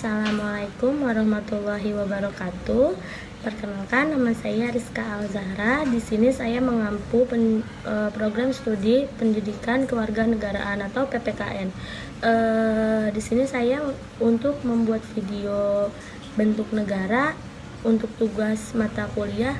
Assalamualaikum warahmatullahi wabarakatuh. Perkenalkan, nama saya Rizka Al-Zahra. Di sini saya mengampu program studi pendidikan kewarganegaraan atau PPKN. Di sini saya untuk membuat video bentuk negara untuk tugas mata kuliah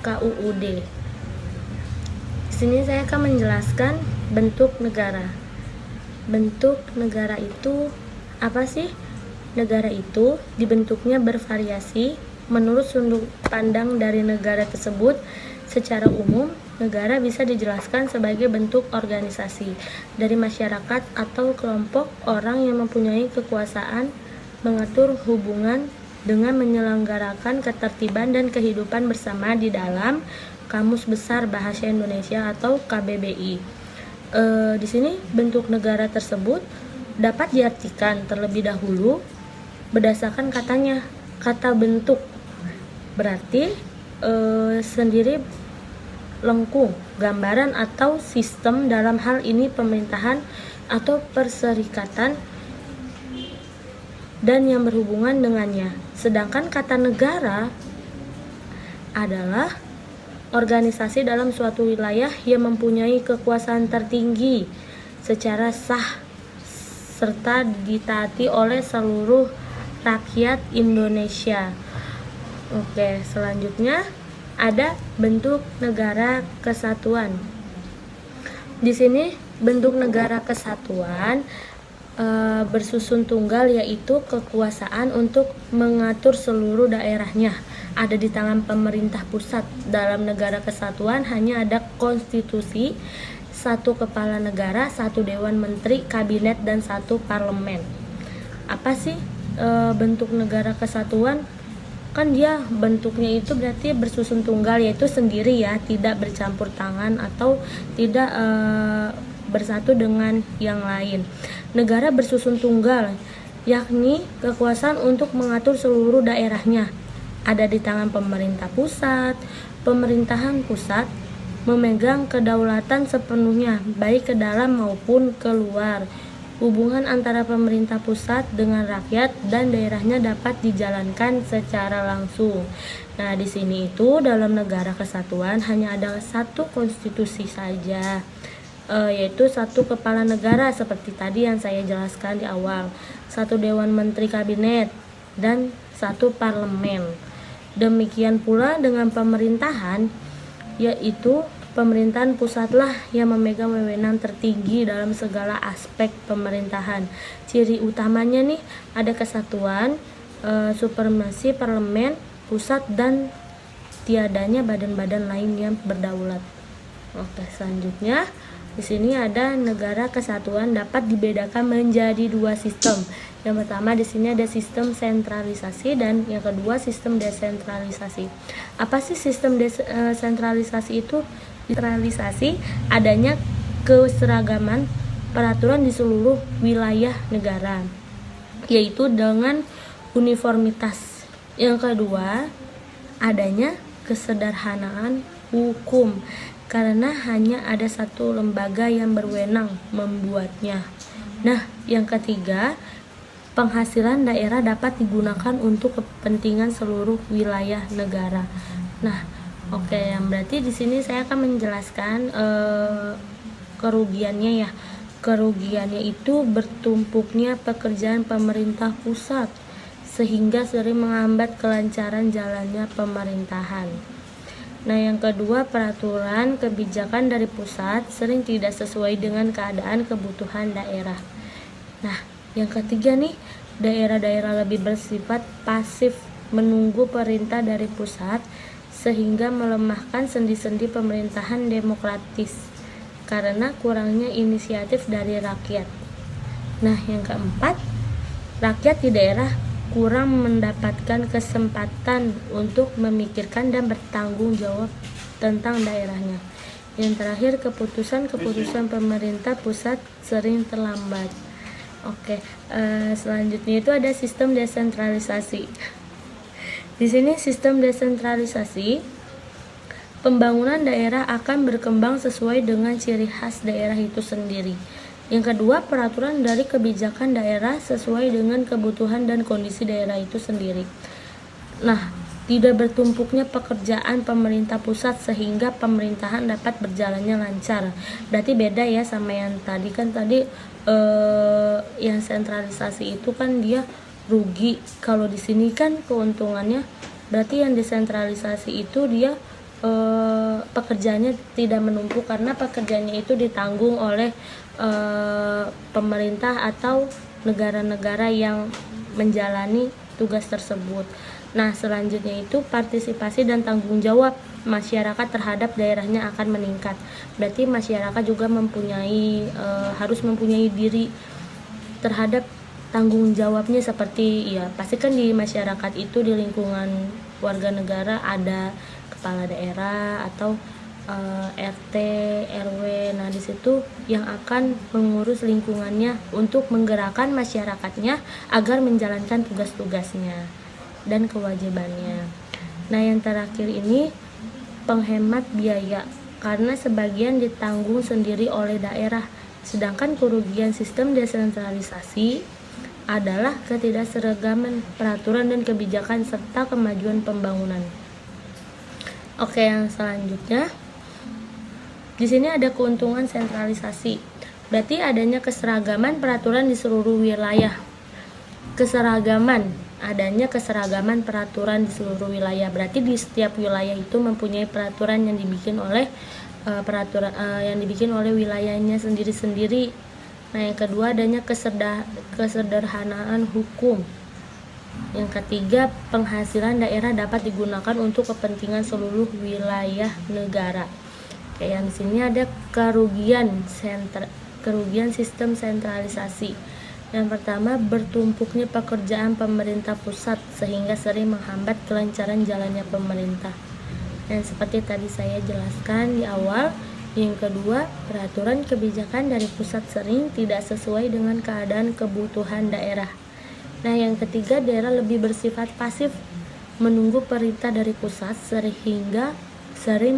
KUUD. Di sini saya akan menjelaskan bentuk negara. Bentuk negara itu apa sih? Negara itu dibentuknya bervariasi menurut sudut pandang dari negara tersebut. Secara umum, negara bisa dijelaskan sebagai bentuk organisasi dari masyarakat atau kelompok orang yang mempunyai kekuasaan mengatur hubungan dengan menyelenggarakan ketertiban dan kehidupan bersama di dalam Kamus Besar Bahasa Indonesia atau KBBI. Di sini bentuk negara tersebut dapat diartikan terlebih dahulu berdasarkan katanya. Kata bentuk berarti sendiri lengkung, gambaran atau sistem, dalam hal ini pemerintahan atau perserikatan dan yang berhubungan dengannya. Sedangkan kata negara adalah organisasi dalam suatu wilayah yang mempunyai kekuasaan tertinggi secara sah serta ditaati oleh seluruh rakyat Indonesia. Oke, selanjutnya ada bentuk negara kesatuan. Di sini bentuk negara kesatuan bersusun tunggal, yaitu kekuasaan untuk mengatur seluruh daerahnya ada di tangan pemerintah pusat. Dalam negara kesatuan hanya ada konstitusi, satu kepala negara, satu dewan menteri, kabinet, dan satu parlemen. Apa sih bentuk negara kesatuan? Kan dia bentuknya itu berarti bersusun tunggal, yaitu sendiri ya, tidak bercampur tangan atau tidak bersatu dengan yang lain. Negara bersusun tunggal, yakni kekuasaan untuk mengatur seluruh daerahnya ada di tangan pemerintah pusat. Pemerintahan pusat memegang kedaulatan sepenuhnya, baik ke dalam maupun keluar. Hubungan antara pemerintah pusat dengan rakyat dan daerahnya dapat dijalankan secara langsung. Nah, di sini itu dalam negara kesatuan hanya ada satu konstitusi saja, yaitu satu kepala negara seperti tadi yang saya jelaskan di awal, satu dewan menteri kabinet, dan satu parlemen. Demikian pula dengan pemerintahan, yaitu pemerintahan pusatlah yang memegang wewenang tertinggi dalam segala aspek pemerintahan. Ciri utamanya nih ada kesatuan, supremasi parlemen pusat, dan tiadanya badan-badan lain yang berdaulat. Oke, selanjutnya di sini ada negara kesatuan dapat dibedakan menjadi dua sistem. Yang pertama di sini ada sistem sentralisasi dan yang kedua sistem desentralisasi. Apa sih sistem desentralisasi itu? Desentralisasi adanya keseragaman peraturan di seluruh wilayah negara, yaitu dengan uniformitas. Yang kedua, adanya kesederhanaan hukum karena hanya ada satu lembaga yang berwenang membuatnya. Nah, yang ketiga, penghasilan daerah dapat digunakan untuk kepentingan seluruh wilayah negara. Nah, oke, yang berarti di sini saya akan menjelaskan kerugiannya ya. Kerugiannya itu bertumpuknya pekerjaan pemerintah pusat sehingga sering menghambat kelancaran jalannya pemerintahan. Nah, yang kedua, peraturan kebijakan dari pusat sering tidak sesuai dengan keadaan kebutuhan daerah. Nah, yang ketiga nih, daerah-daerah lebih bersifat pasif menunggu perintah dari pusat sehingga melemahkan sendi-sendi pemerintahan demokratis karena kurangnya inisiatif dari rakyat. Nah, yang keempat, rakyat di daerah kurang mendapatkan kesempatan untuk memikirkan dan bertanggung jawab tentang daerahnya. Yang terakhir, keputusan-keputusan pemerintah pusat sering terlambat. Oke, selanjutnya itu ada sistem desentralisasi. Di sini sistem desentralisasi, pembangunan daerah akan berkembang sesuai dengan ciri khas daerah itu sendiri. Yang kedua, peraturan dari kebijakan daerah sesuai dengan kebutuhan dan kondisi daerah itu sendiri. Nah, tidak bertumpuknya pekerjaan pemerintah pusat sehingga pemerintahan dapat berjalannya lancar. Berarti beda ya sama yang tadi, kan tadi yang sentralisasi itu kan dia rugi. Kalau di sini kan keuntungannya. Berarti yang desentralisasi itu dia pekerjaannya tidak menumpuk karena pekerjaannya itu ditanggung oleh pemerintah atau negara-negara yang menjalani tugas tersebut. Nah, selanjutnya itu partisipasi dan tanggung jawab masyarakat terhadap daerahnya akan meningkat. Berarti masyarakat juga harus mempunyai diri terhadap tanggung jawabnya, seperti ya pasti kan di masyarakat itu di lingkungan warga negara ada kepala daerah atau RT, RW. Nah, di situ yang akan mengurus lingkungannya untuk menggerakkan masyarakatnya agar menjalankan tugas-tugasnya dan kewajibannya. Nah, yang terakhir ini penghemat biaya karena sebagian ditanggung sendiri oleh daerah, sedangkan kerugian sistem desentralisasi adalah ketidakseragaman peraturan dan kebijakan serta kemajuan pembangunan. Oke, yang selanjutnya di sini ada keuntungan sentralisasi. Berarti adanya keseragaman peraturan di seluruh wilayah. Adanya keseragaman peraturan di seluruh wilayah. Berarti di setiap wilayah itu mempunyai peraturan yang dibikin oleh wilayahnya sendiri-sendiri. Nah, yang kedua adanya kesederhanaan hukum. Yang ketiga, penghasilan daerah dapat digunakan untuk kepentingan seluruh wilayah negara. Yang di sini ada kerugian sistem sentralisasi. Yang pertama, bertumpuknya pekerjaan pemerintah pusat sehingga sering menghambat kelancaran jalannya pemerintah. Dan seperti tadi saya jelaskan di awal. Yang kedua, peraturan kebijakan dari pusat sering tidak sesuai dengan keadaan kebutuhan daerah. Nah, yang ketiga, daerah lebih bersifat pasif, menunggu perintah dari pusat sehingga sering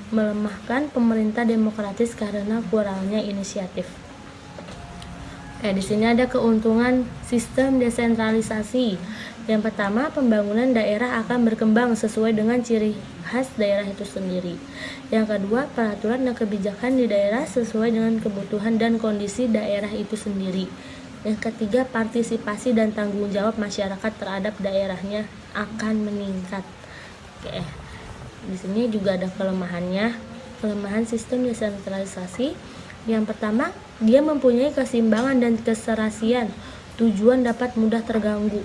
melemahkan pemerintah demokratis karena kurangnya inisiatif. Di sini ada keuntungan sistem desentralisasi. Yang pertama, pembangunan daerah akan berkembang sesuai dengan ciri khas daerah itu sendiri. Yang kedua, peraturan dan kebijakan di daerah sesuai dengan kebutuhan dan kondisi daerah itu sendiri. Yang ketiga, partisipasi dan tanggung jawab masyarakat terhadap daerahnya akan meningkat. Oke. Di sini juga ada kelemahannya. Kelemahan sistem desentralisasi. Yang pertama, dia mempunyai keseimbangan dan keserasian. Tujuan dapat mudah terganggu.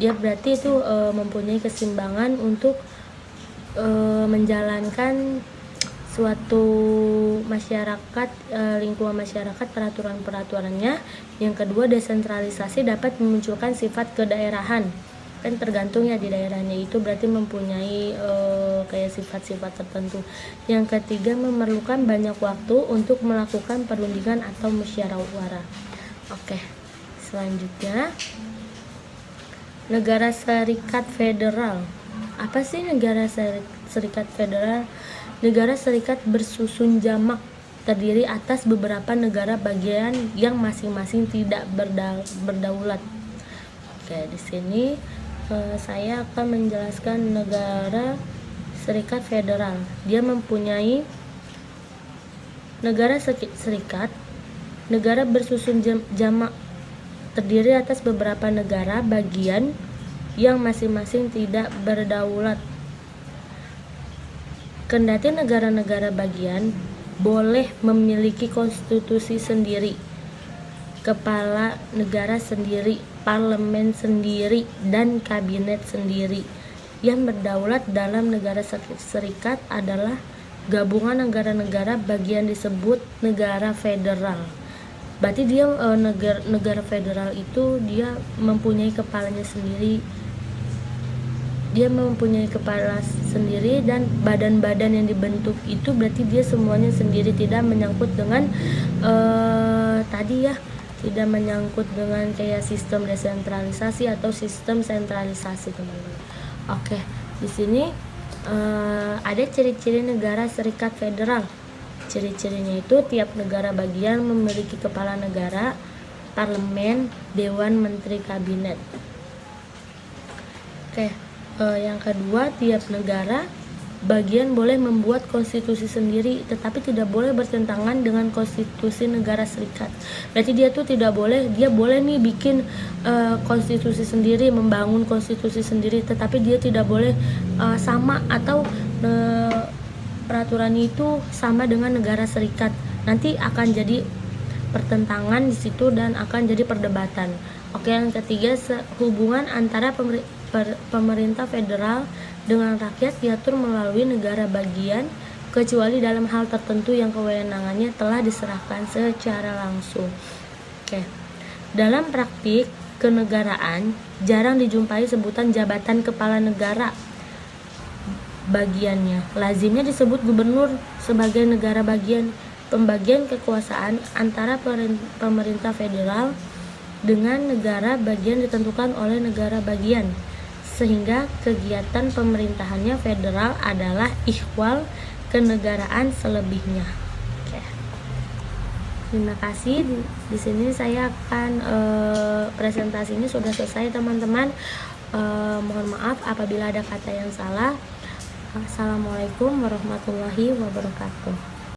Dia berarti itu mempunyai keseimbangan untuk menjalankan suatu masyarakat, lingkungan masyarakat, peraturan-peraturannya. Yang kedua, desentralisasi dapat memunculkan sifat kedaerahan. Kan tergantung ya di daerahnya itu, berarti mempunyai kayak sifat-sifat tertentu. Yang ketiga, memerlukan banyak waktu untuk melakukan perundingan atau musyawarah. Oke, selanjutnya negara serikat federal. Apa sih negara serikat federal? Negara serikat bersusun jamak, terdiri atas beberapa negara bagian yang masing-masing tidak berdaulat. Oke, di sini saya akan menjelaskan negara serikat federal. Dia mempunyai negara serikat, negara bersusun jamak, terdiri atas beberapa negara bagian yang masing-masing tidak berdaulat. Kendati negara-negara bagian boleh memiliki konstitusi sendiri, kepala negara sendiri, parlemen sendiri, dan kabinet sendiri. Yang berdaulat dalam negara serikat adalah gabungan negara-negara bagian disebut negara federal. Berarti dia negara federal itu dia mempunyai kepalanya sendiri. Dia mempunyai kepala sendiri dan badan-badan yang dibentuk itu berarti dia semuanya sendiri, tidak menyangkut dengan tidak menyangkut dengan kayak sistem desentralisasi atau sistem sentralisasi, teman-teman. Oke, di sini ada ciri-ciri negara serikat federal. Ciri-cirinya itu tiap negara bagian memiliki kepala negara, parlemen, dewan menteri kabinet. Yang kedua, tiap negara bagian boleh membuat konstitusi sendiri, tetapi tidak boleh bertentangan dengan konstitusi negara serikat. Berarti dia boleh nih bikin konstitusi sendiri, membangun konstitusi sendiri, tetapi dia tidak boleh sama atau peraturannya itu sama dengan negara serikat. Nanti akan jadi pertentangan di situ dan akan jadi perdebatan. Yang ketiga, hubungan antara pemerintah federal dengan rakyat diatur melalui negara bagian, kecuali dalam hal tertentu yang kewenangannya telah diserahkan secara langsung. Dalam praktik kenegaraan jarang dijumpai sebutan jabatan kepala negara bagiannya. Lazimnya disebut gubernur sebagai negara bagian. Pembagian kekuasaan antara pemerintah federal dengan negara bagian ditentukan oleh negara bagian, sehingga kegiatan pemerintahannya federal adalah ihwal kenegaraan selebihnya. Terima kasih. Di sini saya akan presentasi ini sudah selesai, teman-teman. Mohon maaf apabila ada kata yang salah. Assalamualaikum warahmatullahi wabarakatuh.